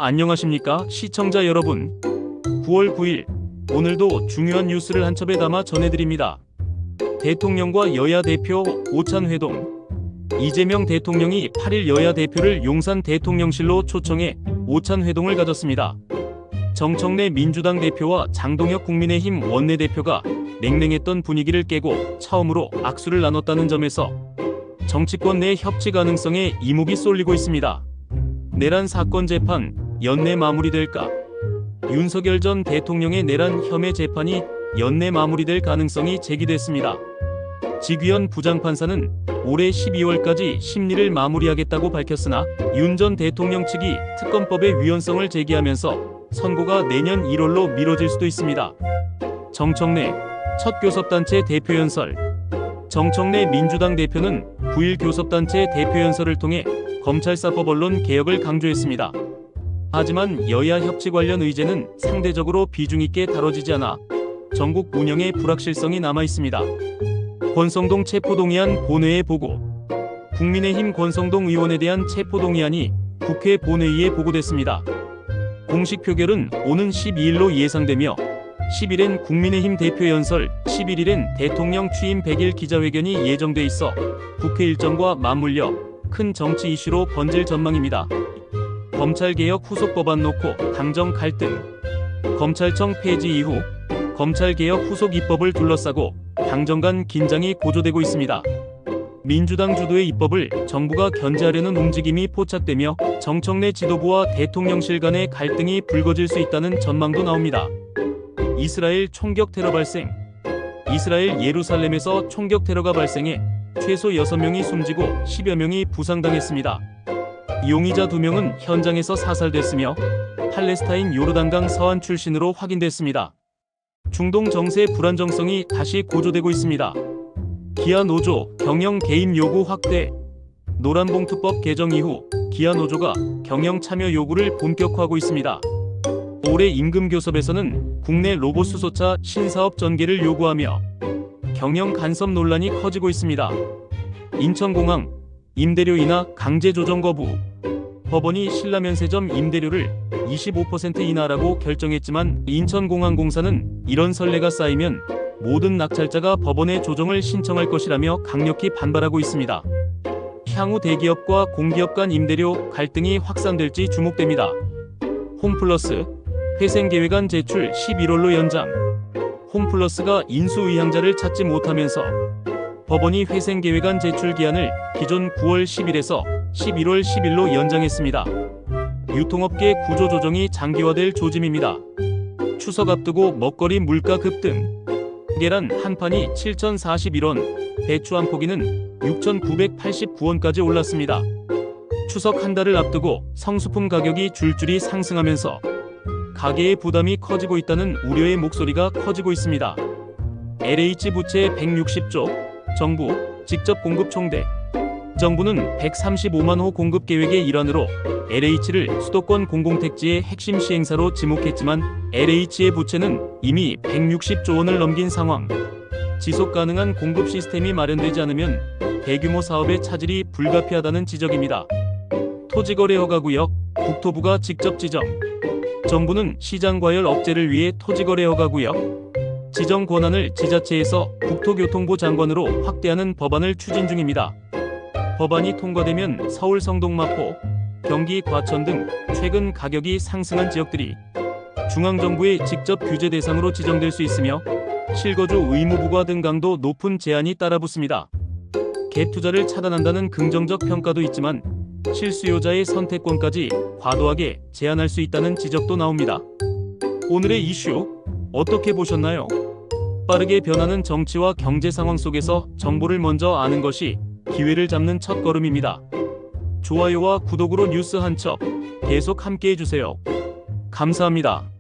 안녕하십니까 시청자 여러분. 9월 9일 오늘도 중요한 뉴스를 한 첩에 담아 전해드립니다. 대통령과 여야 대표 오찬 회동. 이재명 대통령이 8일 여야 대표를 용산 대통령실로 초청해 오찬 회동을 가졌습니다. 정청래 민주당 대표와 장동혁 국민의힘 원내대표가 냉랭했던 분위기를 깨고 처음으로 악수를 나눴다는 점에서 정치권 내 협치 가능성에 이목이 쏠리고 있습니다. 내란 사건 재판 연내 마무리될까? 윤석열 전 대통령의 내란 혐의 재판이 연내 마무리될 가능성이 제기됐습니다. 지귀현 부장판사는 올해 12월까지 심리를 마무리하겠다고 밝혔으나 윤 전 대통령 측이 특검법의 위헌성을 제기하면서 선고가 내년 1월로 미뤄질 수도 있습니다. 정청래 첫 교섭단체 대표연설. 정청래 민주당 대표는 9일 교섭단체 대표연설을 통해 검찰사법 언론 개혁을 강조했습니다. 하지만 여야 협치 관련 의제는 상대적으로 비중 있게 다뤄지지 않아 전국 운영의 불확실성이 남아 있습니다. 권성동 체포동의안 본회의에 보고. 국민의힘 권성동 의원에 대한 체포동의안이 국회 본회의에 보고됐습니다. 공식 표결은 오는 12일로 예상되며 10일엔 국민의힘 대표연설, 11일엔 대통령 취임 100일 기자회견이 예정돼 있어 국회 일정과 맞물려 큰 정치 이슈로 번질 전망입니다. 검찰개혁 후속 법안 놓고 당정 갈등. 검찰청 폐지 이후 검찰개혁 후속 입법을 둘러싸고 당정 간 긴장이 고조되고 있습니다. 민주당 주도의 입법을 정부가 견제하려는 움직임이 포착되며 정청래 지도부와 대통령실 간의 갈등이 불거질 수 있다는 전망도 나옵니다. 이스라엘 총격 테러 발생. 이스라엘 예루살렘에서 총격 테러가 발생해 최소 6명이 숨지고 10여 명이 부상당했습니다. 용의자 2명은 현장에서 사살됐으며 팔레스타인 요르단강 서안 출신으로 확인됐습니다. 중동 정세 불안정성이 다시 고조되고 있습니다. 기아 노조 경영 개입 요구 확대. 노란봉투법 개정 이후 기아 노조가 경영 참여 요구를 본격화하고 있습니다. 올해 임금교섭에서는 국내 로봇 수소차 신사업 전개를 요구하며 경영 간섭 논란이 커지고 있습니다. 인천공항 임대료 인하 강제 조정 거부. 법원이 신라면세점 임대료를 25% 인하라고 결정했지만 인천공항공사는 이런 선례가 쌓이면 모든 낙찰자가 법원에 조정을 신청할 것이라며 강력히 반발하고 있습니다. 향후 대기업과 공기업 간 임대료 갈등이 확산될지 주목됩니다. 홈플러스 회생계획안 제출 11월로 연장. 홈플러스가 인수의향자를 찾지 못하면서 법원이 회생계획안 제출 기한을 기존 9월 10일에서 11월 10일로 연장했습니다. 유통업계 구조조정이 장기화될 조짐입니다. 추석 앞두고 먹거리 물가 급등. 계란 한 판이 7,041원, 배추 한 포기는 6,989원까지 올랐습니다. 추석 한 달을 앞두고 성수품 가격이 줄줄이 상승하면서 가계의 부담이 커지고 있다는 우려의 목소리가 커지고 있습니다. LH 부채 160조, 정부 직접 공급 총대. 정부는 135만 호 공급 계획의 일환으로 LH를 수도권 공공택지의 핵심 시행사로 지목했지만 LH의 부채는 이미 160조 원을 넘긴 상황. 지속 가능한 공급 시스템이 마련되지 않으면 대규모 사업의 차질이 불가피하다는 지적입니다. 토지거래허가구역 국토부가 직접 지정. 정부는 시장 과열 억제를 위해 토지거래허가구역 지정 권한을 지자체에서 국토교통부 장관으로 확대하는 법안을 추진 중입니다. 법안이 통과되면 서울 성동마포, 경기 과천 등 최근 가격이 상승한 지역들이 중앙정부의 직접 규제 대상으로 지정될 수 있으며 실거주 의무 부과 등 강도 높은 제한이 따라붙습니다. 갭 투자를 차단한다는 긍정적 평가도 있지만 실수요자의 선택권까지 과도하게 제한할 수 있다는 지적도 나옵니다. 오늘의 이슈 어떻게 보셨나요? 빠르게 변하는 정치와 경제 상황 속에서 정보를 먼저 아는 것이 기회를 잡는 첫걸음입니다. 좋아요와 구독으로 뉴스 한 첩 계속 함께해 주세요. 감사합니다.